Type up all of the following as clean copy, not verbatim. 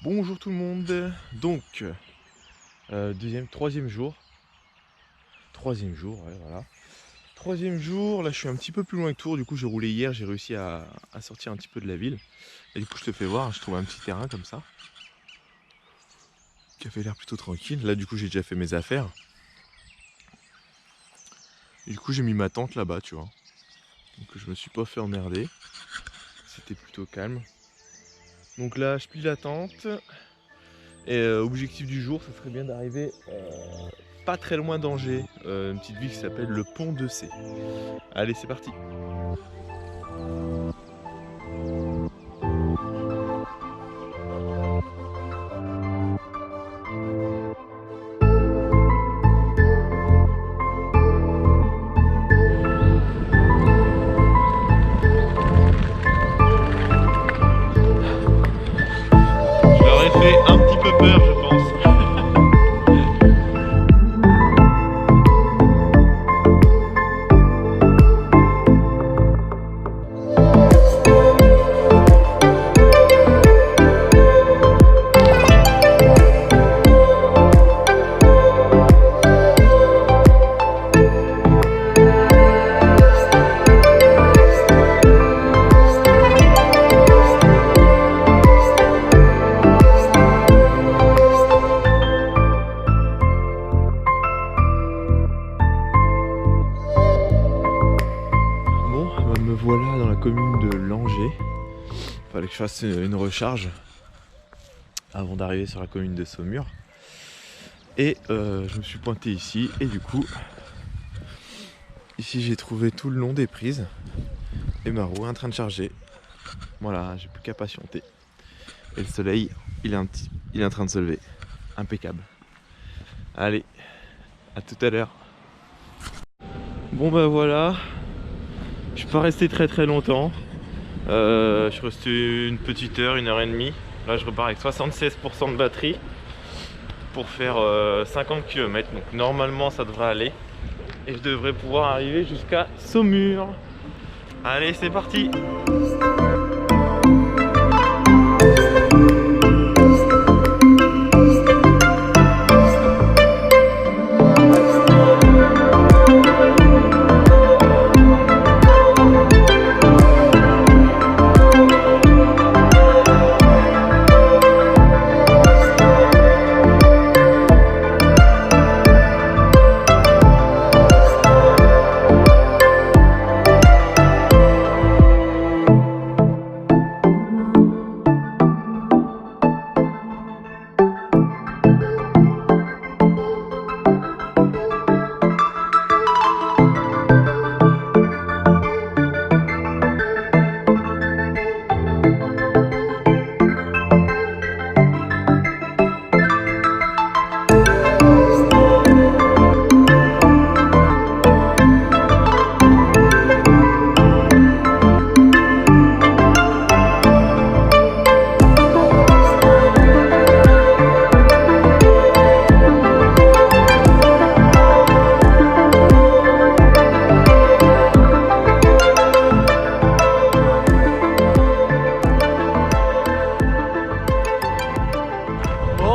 Bonjour tout le monde. Donc, troisième jour. Ouais, voilà. Troisième jour, là je suis un petit peu plus loin que Tours. Du coup, j'ai roulé hier, j'ai réussi à sortir un petit peu de la ville. Et du coup, je te fais voir, je trouve un petit terrain comme ça, qui avait l'air plutôt tranquille. Là, du coup, j'ai déjà fait mes affaires. Et du coup, j'ai mis ma tente là-bas, tu vois. Donc, je me suis pas fait emmerder. C'était plutôt calme. Donc là, je plie la tente. Et objectif du jour, ça serait bien d'arriver pas très loin d'Angers, une petite ville qui s'appelle le Pont de C. Allez, c'est parti. Je leur ai fait un petit peu peur, je pense. Me voilà dans la commune de Langeais. Fallait que je fasse une recharge avant d'arriver sur la commune de Saumur. Et je me suis pointé ici et du coup, ici j'ai trouvé tout le long des prises et ma roue est en train de charger. Voilà, j'ai plus qu'à patienter. Et le soleil, il est en train de se lever. Impeccable. Allez, à tout à l'heure. Bon bah voilà, je suis pas resté très longtemps. Je suis resté une petite heure, 1h30. Là je repars avec 76% de batterie pour faire 50 km. Donc normalement ça devrait aller. Et je devrais pouvoir arriver jusqu'à Saumur. Allez, c'est parti!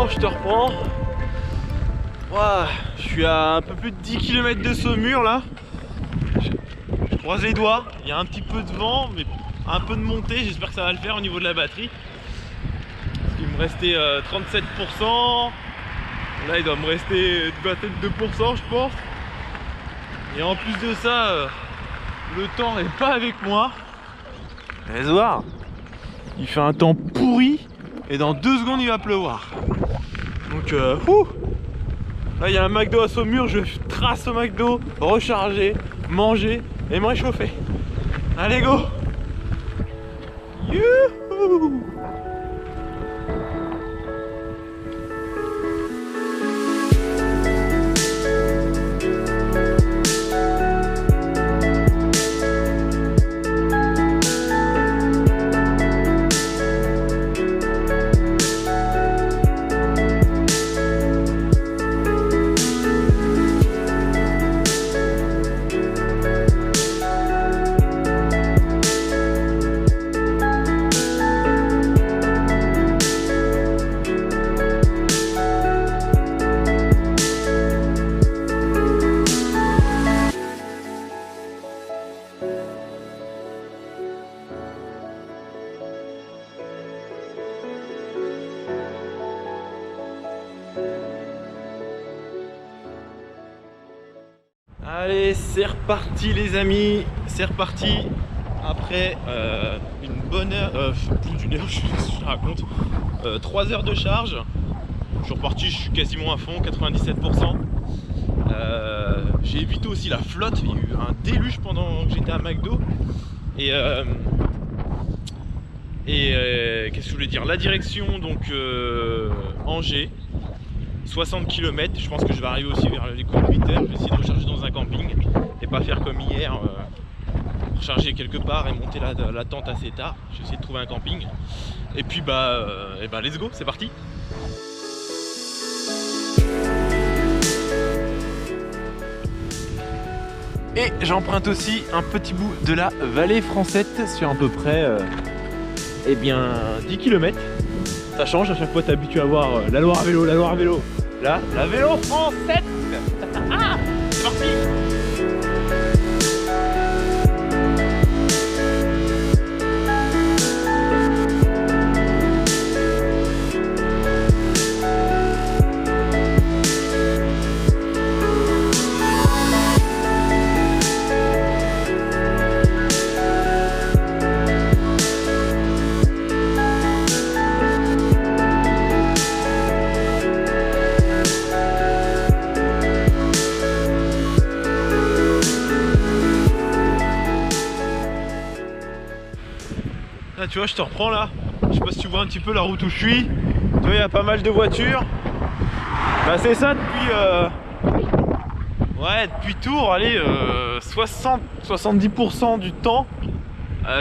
Je te reprends. Wow, je suis à un peu plus de 10 km de Saumur là. Je croise les doigts. Il y a un petit peu de vent, mais un peu de montée. J'espère que ça va le faire au niveau de la batterie. Parce qu'il me restait 37%. Là, il doit me rester une vingtaine de pourcents, je pense. Et en plus de ça, le temps n'est pas avec moi. Allez voir. Il fait un temps pourri. Et dans 2 secondes, il va pleuvoir. Donc, là, il y a un McDo à Saumur, je trace au McDo, recharger, manger et me réchauffer. Allez, go! Youhou! Allez, c'est reparti les amis, c'est reparti. Après une bonne heure, plus d'une heure, je raconte, 3 heures de charge. Je suis reparti, je suis quasiment à fond, 97%. J'ai évité aussi la flotte, il y a eu un déluge pendant que j'étais à McDo. Et qu'est-ce que je voulais dire, la direction, donc Angers, 60 km, je pense que je vais arriver aussi vers les coups de 8 heures. Je vais essayer de recharger dans un camping et pas faire comme hier, recharger quelque part et monter la tente assez tard. Je vais essayer de trouver un camping et puis let's go, c'est parti. Et j'emprunte aussi un petit bout de la vallée Francette sur à peu près 10 km. Ça change, à chaque fois t'es habitué à voir la Loire à vélo, la Loire à vélo. Là, la vélo Francette. C'est parti. Là, tu vois, je te reprends là. Je sais pas si tu vois un petit peu la route où je suis. Tu vois, il y a pas mal de voitures. Bah, c'est ça depuis Tours, allez, 60-70% du temps.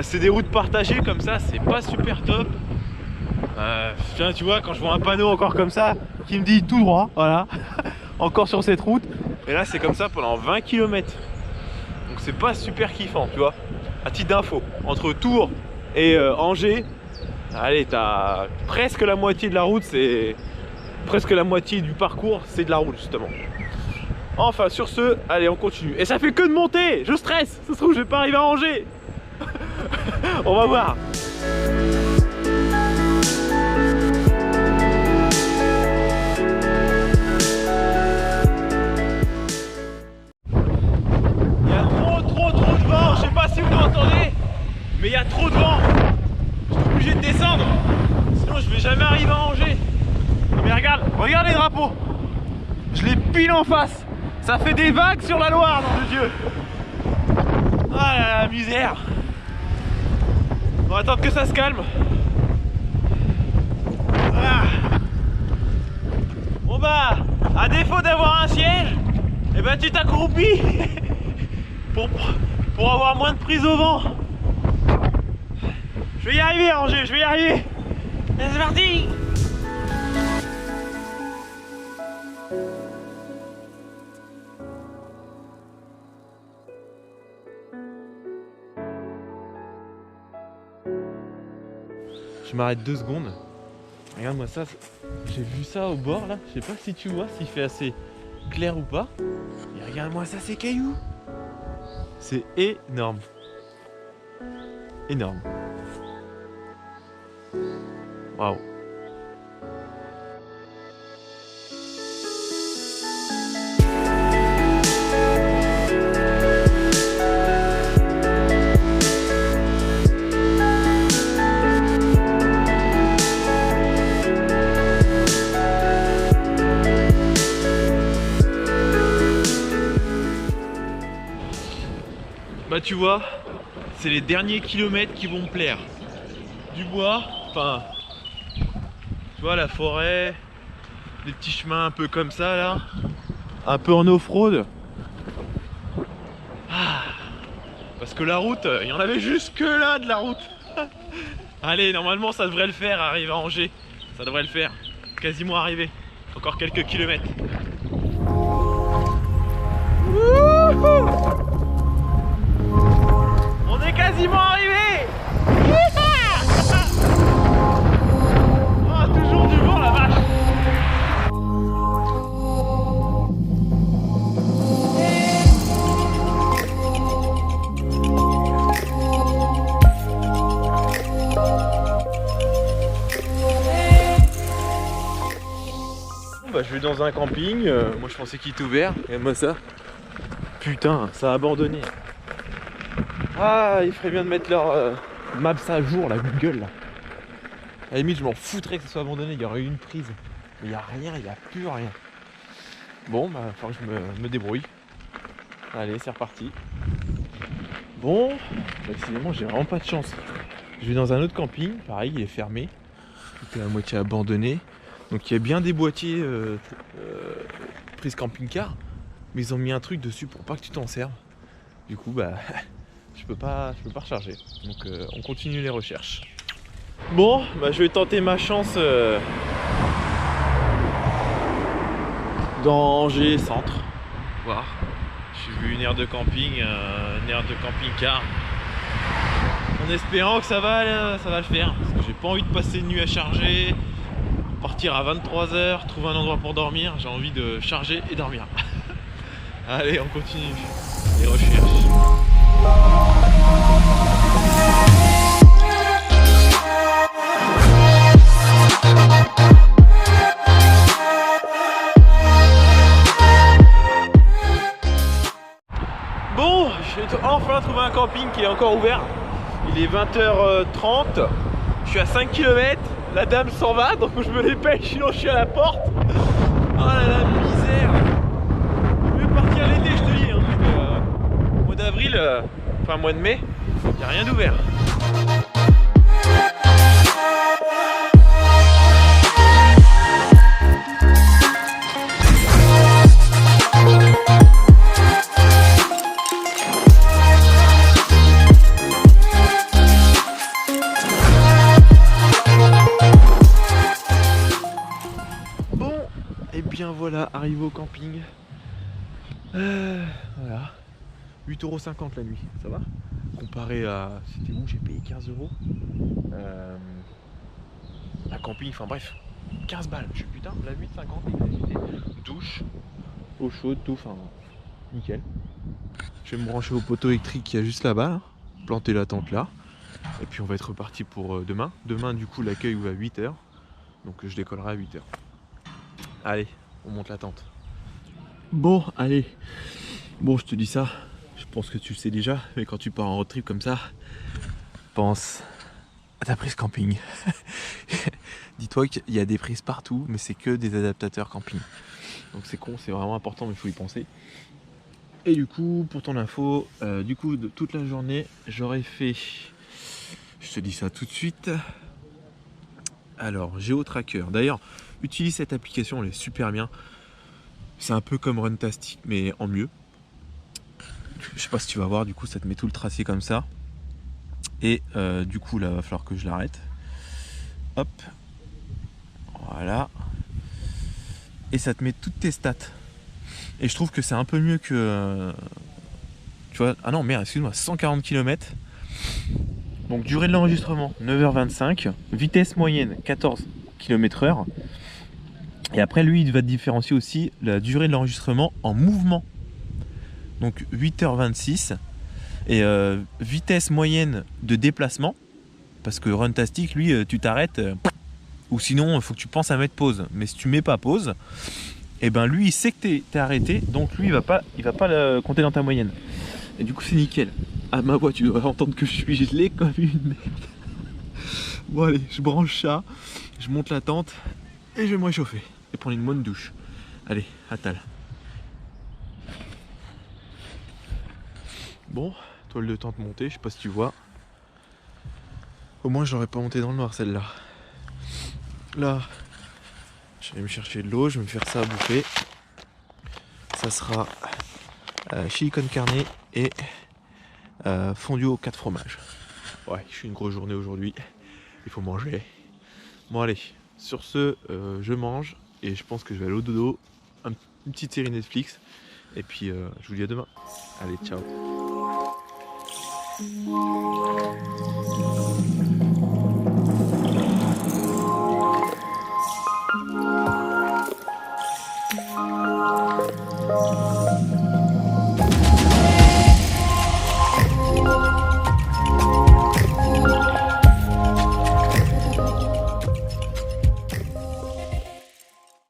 C'est des routes partagées comme ça, c'est pas super top. Tiens, tu vois, quand je vois un panneau encore comme ça qui me dit tout droit, voilà, encore sur cette route. Et là, c'est comme ça pendant 20 km. Donc, c'est pas super kiffant, tu vois. À titre d'info, entre Tours et Angers, allez, t'as presque la moitié de la route, c'est presque la moitié du parcours, c'est de la route justement. Enfin, sur ce, allez, on continue. Et ça fait que de monter, je stresse, ça se trouve, je vais pas arriver à Angers. On va voir. Il y a trop de vent, je sais pas si vous m'entendez, mais il y a trop de vent. Je suis obligé de descendre, sinon je vais jamais arriver à Angers. Mais regarde les drapeaux. Je les pile en face. Ça fait des vagues sur la Loire, nom de Dieu. Ah la misère. On va attendre que ça se calme. Ah. Bon bah, à défaut d'avoir un siège, eh ben tu t'accroupis pour avoir moins de prise au vent. Je vais y arriver, Angers, je vais y arriver. C'est parti. Je m'arrête 2 secondes. Regarde-moi ça. J'ai vu ça au bord là. Je sais pas si tu vois, s'il fait assez clair ou pas. Et regarde-moi ça, ces cailloux. C'est énorme. Énorme. Waouh. Bah tu vois, c'est les derniers kilomètres qui vont me plaire. Du bois, enfin, tu vois la forêt, des petits chemins un peu comme ça là, un peu en off-road. Parce que la route, il y en avait jusque là de la route. Allez, normalement ça devrait le faire, arriver à Angers. Ça devrait le faire, quasiment arrivé. Encore quelques kilomètres. Wouhou! On est quasiment arrivé. Oh, toujours du vent la vache. bah je vais dans un camping. Moi je pensais qu'il était ouvert. Regarde-moi ça. Putain, ça a abandonné. Ah, il ferait bien de mettre leur maps à jour, la Google là. À la limite, je m'en foutrais que ça soit abandonné. Il y aurait eu une prise. Mais il n'y a rien, il n'y a plus rien. Bon, bah, il va falloir que je me débrouille. Allez, c'est reparti. Bon, bah, décidément, j'ai vraiment pas de chance. Je vais dans un autre camping, pareil, il est fermé. Tout est à moitié abandonné. Donc il y a bien des boîtiers prise camping-car, mais ils ont mis un truc dessus pour pas que tu t'en serves. Du coup, bah, je peux pas recharger. Donc on continue les recherches. Bon, bah, je vais tenter ma chance dans Angers centre. Voir. J'ai vu une aire de camping, une aire de camping-car. En espérant que ça va le faire. Parce que j'ai pas envie de passer une nuit à charger, partir à 23 h, trouver un endroit pour dormir. J'ai envie de charger et dormir. Allez, on continue les recherches. Bon, j'ai enfin trouvé un camping qui est encore ouvert. Il est 20h30. Je suis à 5 km. La dame s'en va, donc je me dépêche, sinon je suis à la porte. Oh là là, misère. Je vais partir l'été, je te dis. Hein, parce que, mois d'avril, enfin mois de mai, il n'y a rien d'ouvert. Et bien voilà, arrivé au camping. Voilà. 8,50 € la nuit, ça va? Comparé à... C'était où? J'ai payé 15 €. Un camping, enfin bref, 15 balles. Je suis putain, la 8,50 €, douche, eau chaude, tout, enfin nickel. Je vais me brancher au poteau électrique qu'il y a juste là-bas, là. Planter la tente là. Et puis on va être reparti pour demain. Demain du coup l'accueil ouvre à 8 h. Donc je décollerai à 8 h. Allez, on monte la tente. Bon, allez. Bon, je te dis ça, je pense que tu le sais déjà, mais quand tu pars en road trip comme ça, pense à ta prise camping. Dis-toi qu'il y a des prises partout, mais c'est que des adaptateurs camping. Donc c'est con, c'est vraiment important, mais il faut y penser. Et du coup, pour ton info, du coup, de toute la journée, j'aurais fait... Je te dis ça tout de suite. Alors, GeoTracker. D'ailleurs, utilise cette application, elle est super bien. C'est un peu comme Runtastic, mais en mieux. Je sais pas si tu vas voir, du coup, ça te met tout le tracé comme ça. Et du coup, là, il va falloir que je l'arrête. Hop. Voilà. Et ça te met toutes tes stats. Et je trouve que c'est un peu mieux que... tu vois, ah non, merde, excuse-moi, 140 km. Donc, durée de l'enregistrement, 9h25. Vitesse moyenne, 14 km/h. Et après, lui, il va te différencier aussi la durée de l'enregistrement en mouvement. Donc 8h26. Et vitesse moyenne de déplacement. Parce que Runtastic, lui, tu t'arrêtes. Ou sinon, il faut que tu penses à mettre pause. Mais si tu mets pas pause, et ben lui, il sait que t'es arrêté. Donc lui, il va pas le compter dans ta moyenne. Et du coup, c'est nickel. À ma voix, tu devrais entendre que je suis gelé comme une merde. Bon, allez, je branche ça. Je monte la tente. Et je vais me réchauffer. Et prendre une bonne douche. Allez, à tal. Bon, toile de tente montée, je sais pas si tu vois. Au moins je l'aurais pas montée dans le noir celle-là. Là, je vais me chercher de l'eau, je vais me faire ça à bouffer. Ça sera chili con carne et fondu aux 4 fromages. Ouais, je suis une grosse journée aujourd'hui. Il faut manger. Bon allez, sur ce, je mange. Et je pense que je vais aller au dodo, une petite série Netflix. Et puis je vous dis à demain. Allez, ciao.